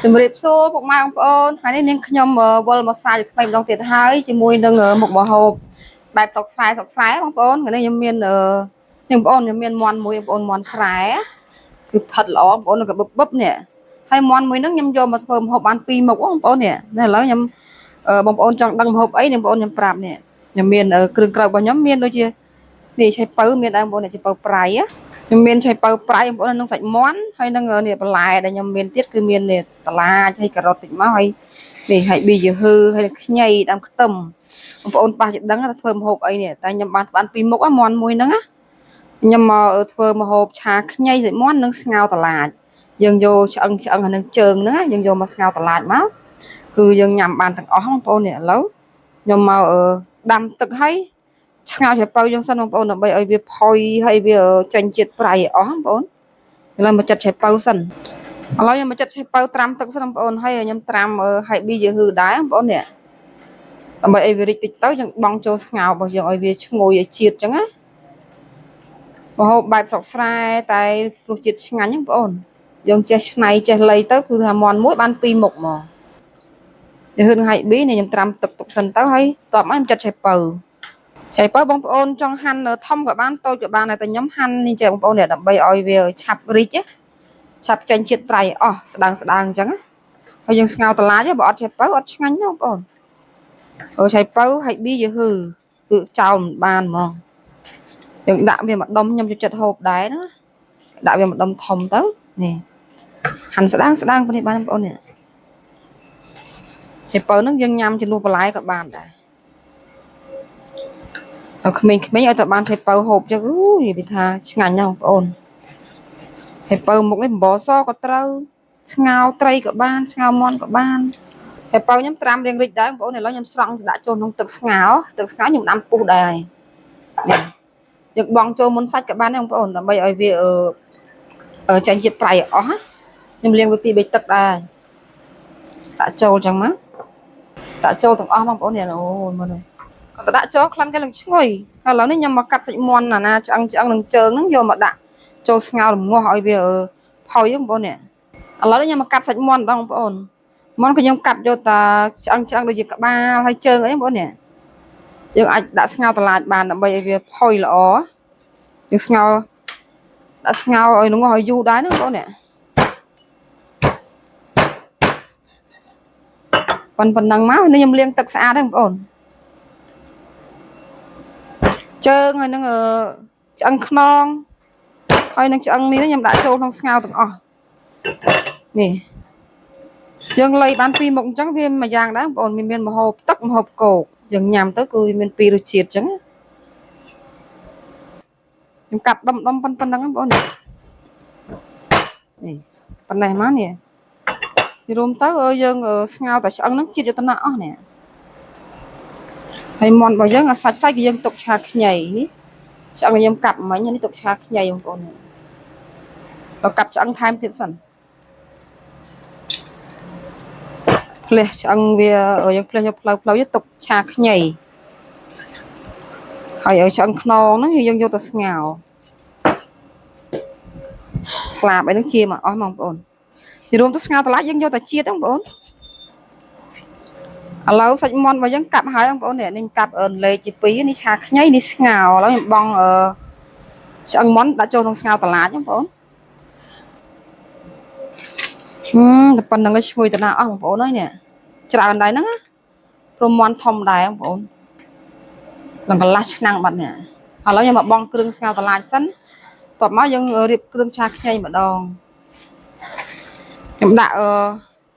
ជំរាបសួរពុកម៉ែបងប្អូនថ្ងៃនេះនាងខ្ញុំវិលមកសាយថ្មីម្ដងទៀតហើយជាមួយនឹងមុខម្ហូបបែបសុកស្រែបងប្អូនថ្ងៃនេះខ្ញុំមាននាងបងប្អូនខ្ញុំមានមាន់មួយបងប្អូនមាន់ស្រែគឺថិតល្អបងប្អូននឹងក៏បឹបនេះហើយមាន់មួយហ្នឹងខ្ញុំយកមកធ្វើម្ហូបបាន2មុខបងប្អូននេះឥឡូវខ្ញុំបងប្អូនចង់ដឹងម្ហូបអីនាងបងប្អូនខ្ញុំប្រាប់នេះខ្ញុំមានគ្រឿងក្រៅរបស់ខ្ញុំមានដូចជានេះឆៃពៅមានដែរបងប្អូនឆៃពៅប្រៃខ្ញុំមានឆៃពៅប្រៃបងប្អូននឹងសាច់មាន់ហើយនឹងនេះបន្លែដែលខ្ញុំមានទៀតគឺមាននេះតឡាចហើយការ៉ុតតិចមកហើយនេះហើយប៊ីយឺហឺហើយខ្ញីដើមខ្ទឹមបងប្អូនប៉ះចិត្តដឹងថាធ្វើម្ហូបអីនេះតែខ្ញុំបានពីមុខមាន់មួយហ្នឹងណាខ្ញុំមកធ្វើម្ហូបឆាខ្ញីសាច់មាន់និងស្ងោរតឡាចយើងយកឆ្អឹងហើយនឹងជើងហ្នឹងយើងយកមកស្ងោរតឡាចមកគឺយើងញ៉ាំបានទាំងអស់បងប្អូននេះឥឡូវខ្ញុំមកដាំទឹកឲ្យស្ងោរឆៃពៅយើងសិនបងប្អូនដើម្បីឲ្យវាផុយហើយវាចេញជាតិប្រៃអស់បងប្អូនឥឡូវមកចិតឆៃពៅសិនឥឡូវខ្ញុំមកចិតឆៃពៅត្រាំទឹកសិនបងប្អូនហើយខ្ញុំត្រាំហើយប៊ីយឺហឺដែរបងប្អូននេះដើម្បីឲ្យវារីកតិចទៅយើងបង់ចូលស្ងោររបស់យើងឲ្យវាឈ្ងុយឲ្យជាតិអញ្ចឹងណាម្ហូបបែបស្រុកស្រែតែរសជាតិឆ្ងាញ់បងប្អូនយើងចេះឆ្នៃចេះលៃទៅគឺថាមាន់មួយបាន2មុខមកយើងហឺនឹងហើយប៊ីនេះខ្ញុំត្រាំទឹកទុកសិនទៅហើយតបមកខ្ញុំចិតឆៃពៅបងប្អូនចង់ហាន់ធំក៏បានតូចក៏បានតែខ្ញុំហាន់នេះចេះបងប្អូនដើម្បីឲ្យវាឆាប់រីកឆាប់ចេញជាតិប្រៃអស់ស្ដើងអញ្ចឹងហើយយើងស្ងោរតឡាចបើអត់ឆៃពៅអត់ឆ្ងាញ់ទេបងប្អូនឆៃពៅហើយប៊ីយឺហឺគឺចោលមិនបានហ្មងយើងដាក់វាម្ដុំខ្ញុំចូលចិត្តហូបដែរណាដាក់វាម្ដុំធំទៅនេះហាន់ស្ដើងប៉ុណ្នេះបានបងប្អូននេះឆៃពៅហ្នឹងយើងញ៉ាំជំនួសបន្លែក៏បានដែរឲ្យក្មេងៗឲ្យតែបានឆៃពៅហូបចឹងនិយាយថាឆ្ងាញ់ណាស់បងប្អូនឆៃពៅមុខនេះអំបសក៏ត្រូវស្ងោរត្រីក៏បានស្ងោរមាន់ក៏បានឆៃពៅខ្ញុំត្រាំរៀងរីកដែរបងប្អូនឥឡូវខ្ញុំស្រង់ដាក់ចូលក្នុងទឹកស្ងោរខ្ញុំដាំពុះដែរនេះយើងបង់ចូលមុនសាច់ក៏បានដែរបងប្អូនដើម្បីឲ្យវាចាញ់ជាតិប្រៃអស់ខ្ញុំលាងវា2 3ទឹកដែរដាក់ចូលចឹងមកដាក់ចូលទាំងអស់បងប្អូននេះអូមើលនេះគាត់ដាក់ចូលក្លិនគេនឹងឈ្ងុយហើយឥឡូវនេះខ្ញុំមកកាត់សាច់មាន់ណាឆ្អឹងនឹងជើងហ្នឹងយកមកដាក់ចូលស្ងោររងាស់ឲ្យវាផុយបងប្អូននេះឥឡូវនេះខ្ញុំមកកាត់សាច់មាន់បងប្អូនមាន់ក៏ខ្ញុំកាត់យកតាឆ្អឹងដូចជាក្បាលហើយជើងអីបងប្អូននេះយើងអាចដាក់ស្ងោរតឡាចបានដើម្បីឲ្យវាផុយល្អយើងស្ងោរដាក់ស្ងោរឲ្យរងាស់ឲ្យយូរដែរណាបងប្អូននេះប៉ុណ្ណឹងមកនេះខ្ញុំលាងទឹកស្អាតហើយបងប្អូនជើងហើយនឹងឆ្អឹងខ្នងហើយនឹងឆ្អឹងនេះខ្ញុំដាក់ចូលក្នុងស្ងោរទាំងអស់នេះយើងលៃបាន2មុខអញ្ចឹងវាមួយយ៉ាងដែរបងប្អូនមានម្ហូបទឹកម្ហូបគោកយើងញ៉ាំទៅគឺវាមាន2រសជាតិអញ្ចឹងខ្ញុំកាត់ដុំប៉ុណ្ណឹងបងប្អូននេះប៉ុណ្ណេះមកនេះរួមទៅយើងស្ងោរតែឆ្អឹងហ្នឹងជាតិយកតំណាក់អស់នេះហើយមាន់របស់យើងសាច់គឺយើងទុកឆាខ្ញីនេះឆ្អឹងខ្ញុំកាត់មិញនេះទុកឆាខ្ញីបងប្អូននេះដល់កាត់ឆ្អឹងថែមទៀតសិនផ្លេសឆ្អឹងវាយើងផ្លេសយកផ្លូវទុកឆាខ្ញីហើយឲ្យឆ្អឹងខ្នងហ្នឹងយើងយកទៅស្ងោរស្លាបអីហ្នឹងជាមកអស់បងប្អូនពីរួមទៅស្ងោរតឡាចយើងយកតែជាតិហ្នឹងបងប្អូនឥឡូវសាច់មាន់របស់យើងកាប់ហើយបងប្អូននេះខ្ញុំកាប់លេខជា2នេះឆាខ្ញីនេះស្ងោរឥឡូវខ្ញុំបង់ឆ្អឹងមាន់ដាក់ចូលក្នុងស្ងោរតឡាចបងប្អូនតែប៉ុណ្្នឹងឈ្ងុយតាណាអស់បងប្អូនហើយនេះច្រើនដែរហ្នឹងព្រមមាន់ធំដែរបងប្អូនឡើងកន្លះឆ្នាំងបាត់នេះឥឡូវខ្ញុំមកបង់គ្រឿងស្ងោរតឡាចសិនតបមកយើងរៀបគ្រឿងឆាខ្ញីម្ដងខ្ញុំដាក់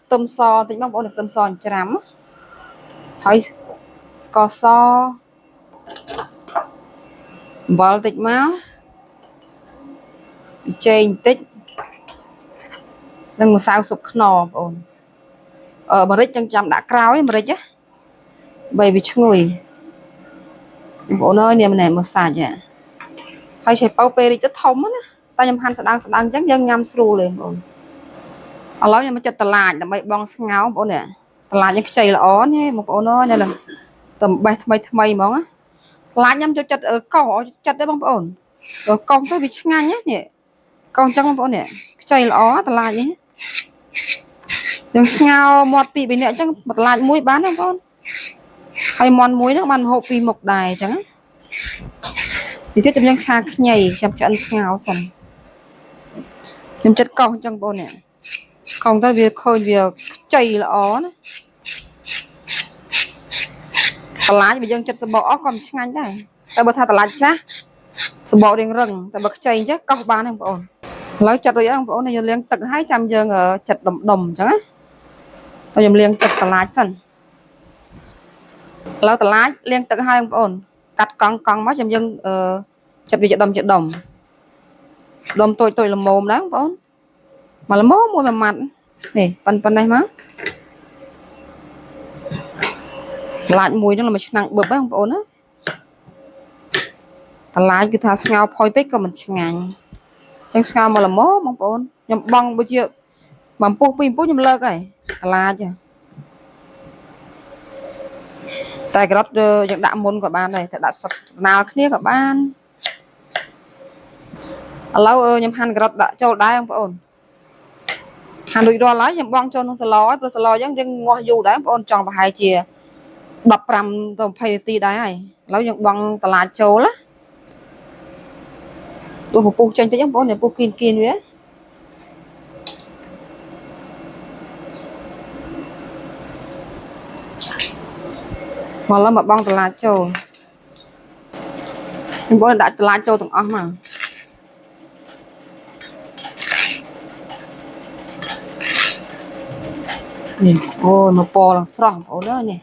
ខ្ទឹមសតិចបងប្អូនខ្ទឹមសច្រាំហើយស្ករសអំបិលតិចមកប៊ីចេងបន្តិចនិងម្សៅស៊ុបខ្នុរបងប្អូនម្រេចចាំដាក់ក្រោយម្រេចបីវាឈ្ងុយបងប្អូនអើយនេះម្នាក់មើលសាច់ហើយឆៃពៅពេលរីកទៅធំណាតែខ្ញុំហាន់ស្ដើងអញ្ចឹងយើងញ៉ាំស្រួលទេបងប្អូនឥឡូវខ្ញុំមកចិត្តតឡាចដើម្បីបងស្ងោរបងប្អូននេះតឡាចនេះខ្ចីល្អនេះបងប្អូនអើយនេះតំបេះថ្មីហ្មងតឡាចខ្ញុំចូលចិត្តកោសចិត្តទេបងប្អូនកោសទៅវាឆ្ងាញ់នេះកោសអញ្ចឹងបងប្អូននេះខ្ចីល្អតឡាចនេះ យើងស្ងោរមាត់ពី3នាក់អញ្ចឹងបន្លាចមួយបានណាបងប្អូនហើយមាន់មួយហ្នឹងបានហូបពីមុខដែរអញ្ចឹងទីទៀតខ្ញុំឆាខ្ញីខ្ញុំឆ្អិនស្ងោរសិនខ្ញុំចិត្តកោសអញ្ចឹងបងប្អូននេះកោសទៅវាឃើញវាខ្ចីល្អណាតឡាចបើយើងចិត្តសបកអស់ក៏មិនឆ្ងាញ់ដែរតែបើថាតឡាចចាស់សបករៀងរឹងតែបើខ្ចីអញ្ចឹងកោសបានទេបងប្អូនឥឡូវចិត្តរួចហើយបងប្អូនយើងលាងទឹកឲ្យចាំយើងចិត្តដុំអញ្ចឹងណាខ្ញុំលាងទឹកតឡាចសិនឥឡូវតឡាចលាងទឹកឲ្យបងប្អូនកាត់កង់មកចាំយើងចិត្តវាជាដុំដុំតូចល្មមដែរបងប្អូនមកល្មមមួយម៉ាត់នេះប៉ុណ្ណេះមកតឡាចមួយហ្នឹងមួយឆ្នាំងបឹបហ្នឹងបងប្អូនណាតឡាចគឺថាស្ងោរផុយពេកក៏មិនឆ្ងាញ់អញ្ចឹងស្ងោរមកល្មមបងប្អូនខ្ញុំបង់ដូចជាបំពុះពីបំពុះខ្ញុំលើកហើយតឡាចតែការ៉ុតយើងដាក់មុនក៏បានដែរតែដាក់ស្លឹកណាល់គ្នាក៏បានឥឡូវខ្ញុំហាន់ការ៉ុតដាក់ចូលដែរបងប្អូនហាន់រួចរាល់ហើយខ្ញុំបង់ចូលក្នុងស្លហើយព្រោះស្លយើងងាស់យូរដែរបងប្អូនចង់ប្រហែលជា15ទៅ20នាទីដែរហើយឥឡូវយើងបង់តឡាចចូលណាទោះពពុះចេញតិចបងប្អូនពពុះគៀនវាមកឡើយមកបង់តឡាចចូលបងប្អូនដាក់តឡាចចូលទាំងអស់មកនេះអូមកពណ៌ឡើងស្រស់បងប្អូនអើយនេះ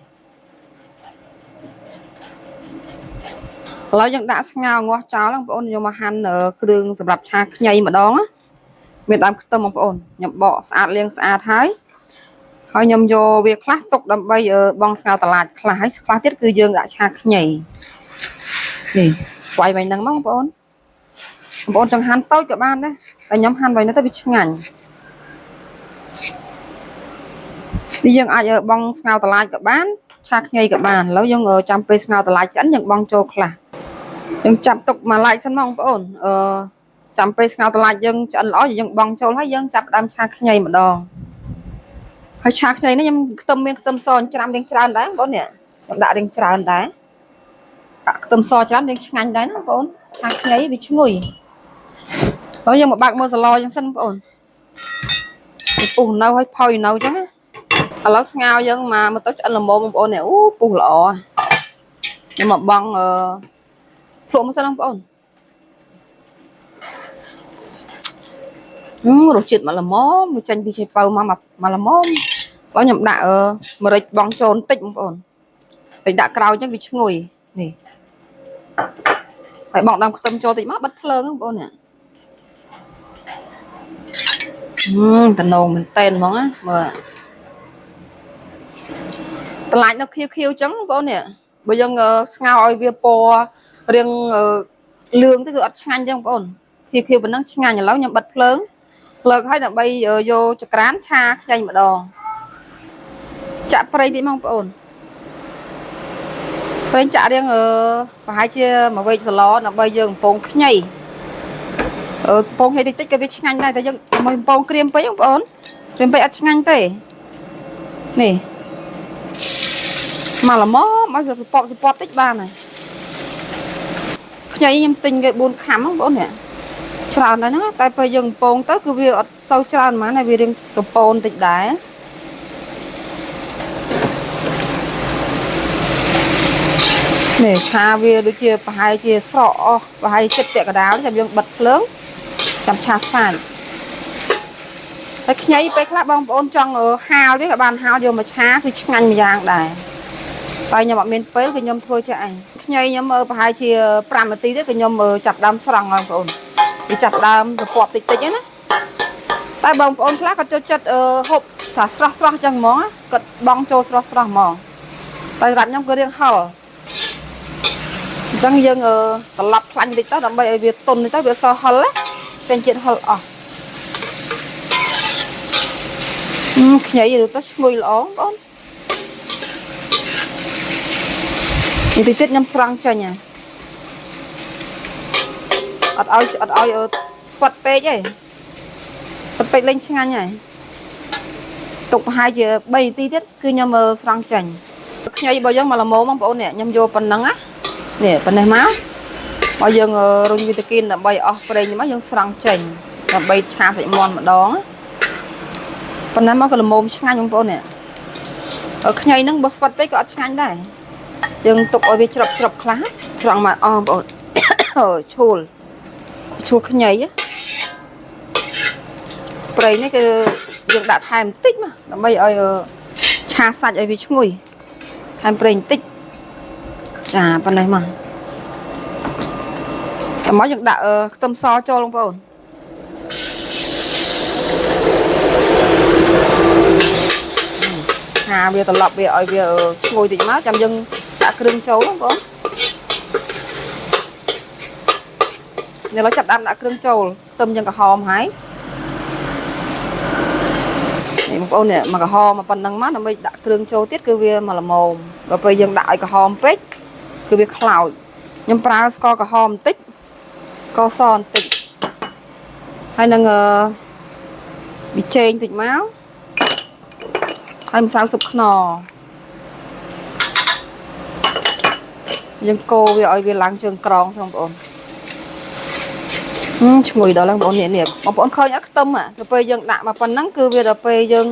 ឥឡូវយើងដាក់ស្ងោរងាស់ចោលបងប្អូនយកមកហាន់គ្រឿងសម្រាប់ឆាខ្ញីម្ដងណាមានដើមខ្ទឹមបងប្អូនខ្ញុំបកស្អាតលាងស្អាតហើយខ្ញុំយកវាខ្លះទុកដើម្បីបងស្ងោរតឡាចខ្លះហើយខ្លះទៀតគឺយើងដាក់ឆាខ្ញីនេះវាយហ្នឹងមកបងប្អូនចង់ហាន់តូចក៏បានដែរតែខ្ញុំហាន់វាយនេះទៅវាឆ្ងាញ់ទីយើងអាចបងស្ងោរតឡាចក៏បានឆាខ្ញីក៏បានឥឡូវយើងចាំពេលស្ងោរតឡាចឆ្អិនយើងបងចូលខ្លះយើងចាប់ទុកមួយឡែកសិនមកបងប្អូនចាំពេលស្ងោរតឡាចយើងឆ្អិនល្អយើងបងចូលហើយយើងចាប់ដើមឆាខ្ញីម្ដងហើយឆាខ្ញីនេះខ្ញុំខ្ទឹមមានខ្ទឹមសច្រាំរៀងច្រើនដែរបងប្អូននេះខ្ញុំដាក់រៀងច្រើនដែរដាក់ខ្ទឹមសច្រើនរៀងឆ្ងាញ់ដែរណាបងប្អូនឆាខ្ញីវាឈ្ងុយហើយយើងមកបើកមើលស្លចឹងសិនបងប្អូនពុះនៅហើយផុយនៅចឹងណាឥឡូវស្ងោរយើងមកទៅឆ្អិនល្មមបងប្អូននេះអូពុះល្អខ្ញុំមកបងភ្លក់មកសិនបងប្អូនរសជាតិមកល្មមចេញពីឆៃប៉ៅមកល្មមហើយខ្ញុំដាក់ម្រេចបងចូលបន្តិចបងប្អូនពេលដាក់ក្រោយចឹងវាឈ្ងុយនេះហើយបងដើមខ្ទឹមចូលតិចមកបិទភ្លើងបងប្អូននេះតំណងមែនតែនហ្មងណាមើលតឡាចនៅខៀវចឹងបងប្អូននេះបើយើងស្ងោរឲ្យវាពណ៌រៀងលឿងទៅគឺអត់ឆ្ងាញ់ចឹងបងប្អូនខៀវប៉ុណ្ណឹងឆ្ងាញ់ឥឡូវខ្ញុំបិទភ្លើងលើកឲ្យដើម្បីយកចក្រានឆាខ្ញីម្ដងចាក់ប្រេងតិចមកបងប្អូនប្រេងចាក់រៀងប្រហែលជាមួយវែកសឡដើម្បីយើងកំពងខ្ញីកំពងខ្ញីតិចក៏វាឆ្ងាញ់ដែរតែយើងមិនកំពងក្រៀមពេកបងប្អូនក្រៀមពេកអត់ឆ្ងាញ់ទេនេះមកល្មមឲ្យសពតតិចបានហើយខ្ញីខ្ញុំទិញគេ4ខាំបងប្អូននេះច្រើនដែរហ្នឹងតែពេលយើងកំពងទៅគឺវាអត់សូវច្រើនហ្មងហើយវារៀងកពូនតិចដែរនេះឆាវាដូចជាប្រហែលជាស្រកអស់ប្រហែលចិត្តពាក់កណ្ដាលចាំយើងបិទភ្លើងចាំឆាសាច់ហើយខ្ញីពេលខ្លះបងប្អូនចង់ហាលវាក៏បានហាលយកមកឆាគឺឆ្ងាញ់មួយយ៉ាងដែរតែខ្ញុំអត់មានពេលគឺខ្ញុំធ្វើចេះឯងខ្ញីខ្ញុំប្រហែលជា5នាទីទេគឺខ្ញុំចាប់ដើមស្រង់ហើយបងប្អូនវាចាប់ដើមសពតិចហ្នឹងណាតែបងប្អូនខ្លះក៏ចូលចិត្តហូបថាស្រស់អញ្ចឹងហ្មងគាត់បងចូលស្រស់ហ្មងតែសម្រាប់ខ្ញុំគឺរៀងហឹលអញ្ចឹងយើងត្រឡប់ខ្លាញ់តិចទៅដើម្បីឲ្យវាទន់ទៅវាសហឹលណាពេញជាតិហឹលអស់ខ្ញីទៅឈ្ងុយល្អបងប្អូននេះតិចខ្ញុំស្រង់ចេញហ่ะអត់ឲ្យស្វិតពេកទេស្វិតពេកលេងឆ្ងាញ់ហើយ ទុកប្រហែលជា3នាទីទៀតគឺខ្ញុំស្រង់ចេញខ្ញីរបស់យើងមកល្មមបងប្អូននេះខ្ញុំយកប៉ុណ្ណឹងណានេះប៉ុណ្ណេះមកបើយើងរុញវីតាគីនដើម្បីអស់ប្រេងមកយើងស្រង់ចេញដើម្បីឆាសាច់មាន់ម្ដងប៉ុណ្ណឹងមកក៏ល្មមឆ្ងាញ់បងប្អូននេះខ្ញីហ្នឹងបើស្វិតពេកក៏អត់ឆ្ងាញ់ដែរយើងទុកឲ្យវាច្រប់ខ្លះស្រង់មកអស់បងប្អូនឈួលខ្ញីប្រេងនេះគឺយើងដាក់ថែមបន្តិចមកដើម្បីឲ្យឆាសាច់ឲ្យវាឈ្ងុយថែមប្រេងបន្តិចចាប៉ុណ្ណេះមកតែមកយើងដាក់ខ្ទឹមសចូលបងប្អូនឆាវាត្រឡប់វាឲ្យវាឈ្ងុយតិចមកចាំយើងដាក់គ្រឿងចូលបងប្អូននេះឡើយចាប់ដើមដាក់គ្រឿងចូលខ្ទឹមយើងក្រហមហើយនេះបងប្អូននេះមកក្រហមមកប៉ុណ្ណឹងមកដើម្បីដាក់គ្រឿងចូលទៀតគឺវាមកល្មមដល់ពេលយើងដាក់ឲ្យក្រហមពេកគឺវាខ្លោចខ្ញុំប្រើស្ករក្រហមបន្តិចស្ករសបន្តិចហើយនឹងប៊ីចេងបន្តិចមកហើយម្សៅស៊ុបខ្នុរយើងកូរវាឲ្យវាឡើងជើងក្រងបងប្អូនឈ្ងុយដល់ហើយបងប្អូននេះបងប្អូនឃើញអត់ខ្ទឹមដល់ពេលយើងដាក់មកប៉ុណ្ណឹងគឺវាដល់ពេលយើង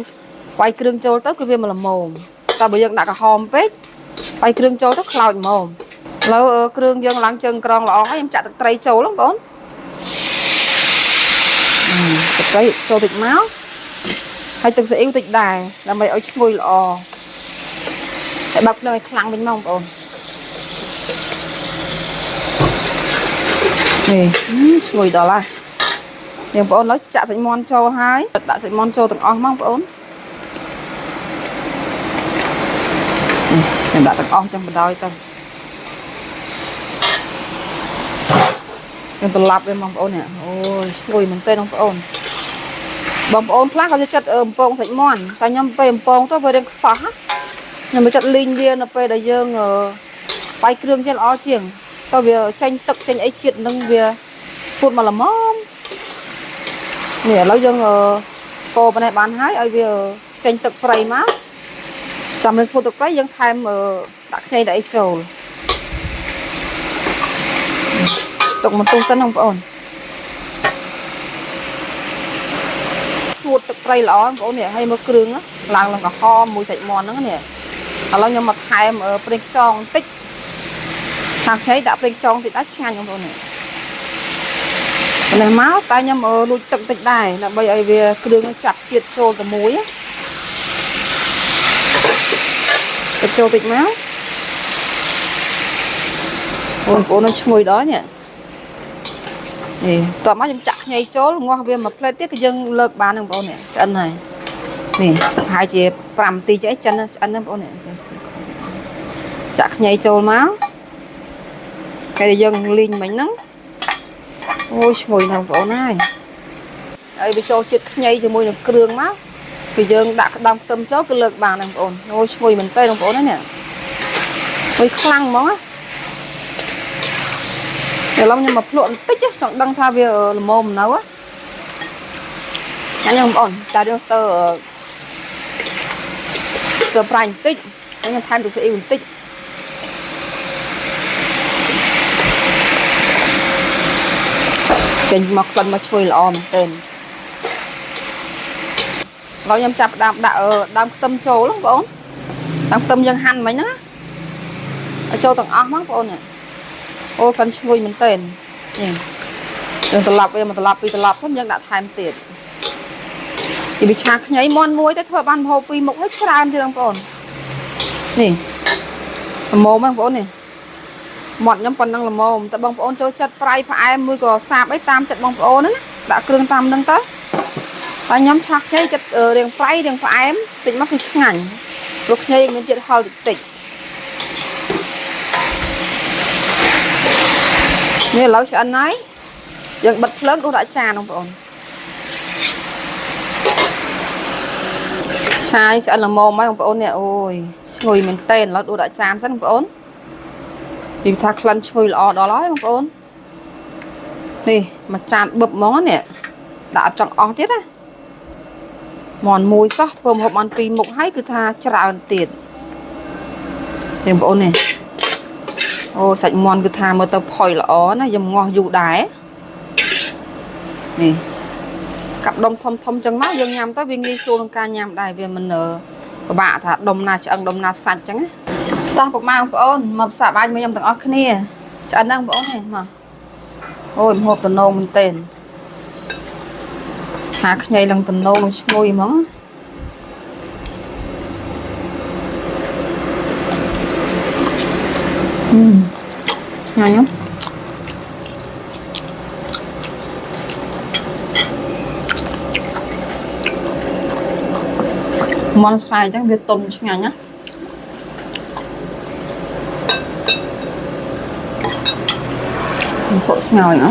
វាយគ្រឿងចូលទៅគឺវាមកល្មមតែបើយើងដាក់ក្រហមពេកវាយគ្រឿងចូលទៅខ្លោចហ្មងឥឡូវគ្រឿងយើងឡើងជើងក្រងល្អហើយខ្ញុំចាក់ទឹកត្រីចូលបងប្អូនទឹកត្រីចូលតិចមកហើយទឹកស៊ីអ៊ីវតិចដែរដើម្បីឲ្យឈ្ងុយល្អហើយបើកភ្លើងឲ្យខ្លាំងវិញមកបងប្អូននេះឈ្ងុយដល់ហើយនេះបងប្អូនឡើយចាក់សាច់មាន់ចូលហើយដាក់សាច់មាន់ចូលទាំងអស់មកបងប្អូនខ្ញុំដាក់ទាំងអស់ចឹងបណ្ដោយទៅខ្ញុំត្រឡប់វាបងប្អូននេះអូយឈ្ងុយមែនទេបងប្អូនខ្លះក៏ចូលចិត្តអំពងសាច់មាន់តែខ្ញុំពេលអំពងទៅវារៀងខ្សោះខ្ញុំចូលចិត្តលីងវានៅពេលដែលយើងបាយគ្រឿងចេះល្អជាងទៅវាចេញទឹកចេញអីជាតិនឹងវាពួតមកល្មមនេះឥឡូវយើងកូរប៉ុណ្ណេះបានហើយឲ្យវាចេញទឹកប្រៃមកចាំនៅស្ងួតទឹកប្រៃយើងថែមដាក់ខ្ញីដាក់អីចូលទុកមកទុំសិនបងប្អូនស្ងួតទឹកប្រៃល្អបងប្អូននេះហើយមើលគ្រឿងឡើងក្រហមមួយសាច់មាន់ហ្នឹងនេះឥឡូវខ្ញុំមកថែមប្រេងខ្យងបន្តិចថាខ្ញីដាក់ប្រេងខ្យងតិចដែរឆ្ងាញ់បងប្អូននេះនេះមកតែខ្ញុំលួចទឹកតិចដែរដើម្បីឲ្យវាគ្រឿងចាប់ជាតិចូលទៅមួយទឹកចូលតិចមកបងប្អូននឹងឈ្ងុយដល់នេះតោះមកខ្ញុំចាក់ខ្ញីចូលងាស់វាមួយផ្លេតទៀតគឺយើងលើកបានបងប្អូននេះឆ្អិនហើយនេះប្រហែលជា5នាទីចេះចិនឆ្អិនបងប្អូននេះចាក់ខ្ញីចូលមកគេយើងលីងមិញហ្នឹងអូយឈ្ងុយណាស់បងប្អូនហើយវាចូលជាតិខ្ញីជាមួយនឹងគ្រឿងមកគឺយើងដាក់ក្តាមខ្ទឹមចូលគឺលើកបានបងប្អូនអូយឈ្ងុយមែនទេបងប្អូននេះអូយខ្លាំងហ្មងឥឡូវខ្ញុំមកភ្លក់បន្តិចចង់ដឹងថាវាល្មមនៅញ៉ាំបងប្អូនតែយកទៅប្រៃបន្តិចខ្ញុំថែមទឹកស៊ីអ៊ីវបន្តិចចេញមកក្លិនមកឈ្ងុយល្អមែនទែនហើយខ្ញុំចាប់ដាក់ដើមខ្ទឹមចូលបងប្អូនដើមខ្ទឹមយើងហាន់មិញហ្នឹងឲ្យចូលទាំងអស់មកបងប្អូនអូក្លិនឈ្ងុយមែនទែននេះយើងត្រឡប់វាមកត្រឡប់ពីត្រឡប់ទៅយើងដាក់ថែមទៀតពីវាឆាខ្ញីមាន់មួយទៅធ្វើបានម្ហូបពីរមុខហើយច្រើនទៀតបងប្អូននេះល្មមបងប្អូននេះមាត់ខ្ញុំប៉ុណ្ណឹងល្មមតែបងប្អូនចូលចិត្តប្រៃផ្អែមមួយក៏សាបអីតាមចិត្តបងប្អូនណាដាក់គ្រឿងតាមហ្នឹងទៅតែខ្ញុំឆាខ្ញីចិត្តរៀងប្រៃរៀងផ្អែមតិចមកគឺឆ្ងាញ់ព្រោះខ្ញីមានជាតិហឹរតិចនេះឥឡូវឆ្អិនហើយយើងបិទភ្លើងដួសដាក់ចានបងប្អូនឆាឆ្អិនល្មមហើយបងប្អូននេះអូយឈ្ងុយមែនតើឥឡូវដួសដាក់ចានសិនបងប្អូននិយាយថាក្លិនឈ្ងុយល្អដល់ហើយបងប្អូននេះមួយចានបឹបហ្មងនេះដាក់អត់ចង់អស់ទៀតណា មន់មួយសោះធ្វើម្ហូបបានពីរមុខហើយគឺថាច្រើនទៀតបងប្អូននេះអូសាច់មន់គឺថាមើលទៅផុយល្អណាខ្ញុំងាស់យូរដែរនេះកាប់ដុំធំចឹងមកយើងញ៉ាំទៅវាងាយស្រួលក្នុងការញ៉ាំដែរវាមិនពិបាកថាដុំណាឆ្អឹងដុំណាសាច់ចឹងណាតោះពុកម៉ែបងប្អូនមកផ្សារបាច់មកខ្ញុំទាំងអស់គ្នាឆ្អិនហ្នឹងបងប្អូននេះមកអូយម្ហូបតំណងមែនទែនឆាខ្ញីឡើងតំណងនឹងឈ្ងុយហ្មងឆ្ងាញ់ហ៎មន់ស្វាយចឹងវាទុំឆ្ងាញ់ណាភក់ស្ងោយហ៎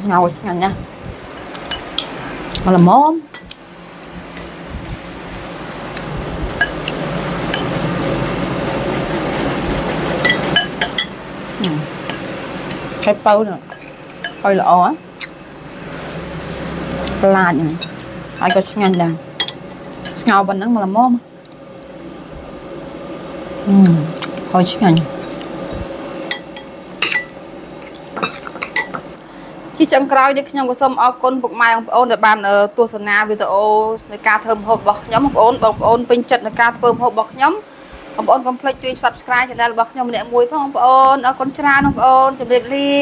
ស្ងោយឆ្ងាញ់ណាមកល្មមហើយបើនេះហើយល្អស្លាចហើយក៏ឆ្ងាញ់ដែរស្ងោប៉ុណ្ណឹងមកល្មមហើយឆ្ងាញ់ជាចុងក្រោយនេះខ្ញុំក៏សូមអរគុណពុកម៉ែបងប្អូនដែលបានទស្សនាវីដេអូនៃការធ្វើម្ហូបរបស់ខ្ញុំបងប្អូនពេញចិត្តនៃការធ្វើម្ហូបរបស់ខ្ញុំបងប្អូនកុំភ្លេចជួយ Subscribe Channel របស់ខ្ញុំម្នាក់មួយផងបងប្អូនអរគុណច្រើនបងប្អូនជម្រាបលា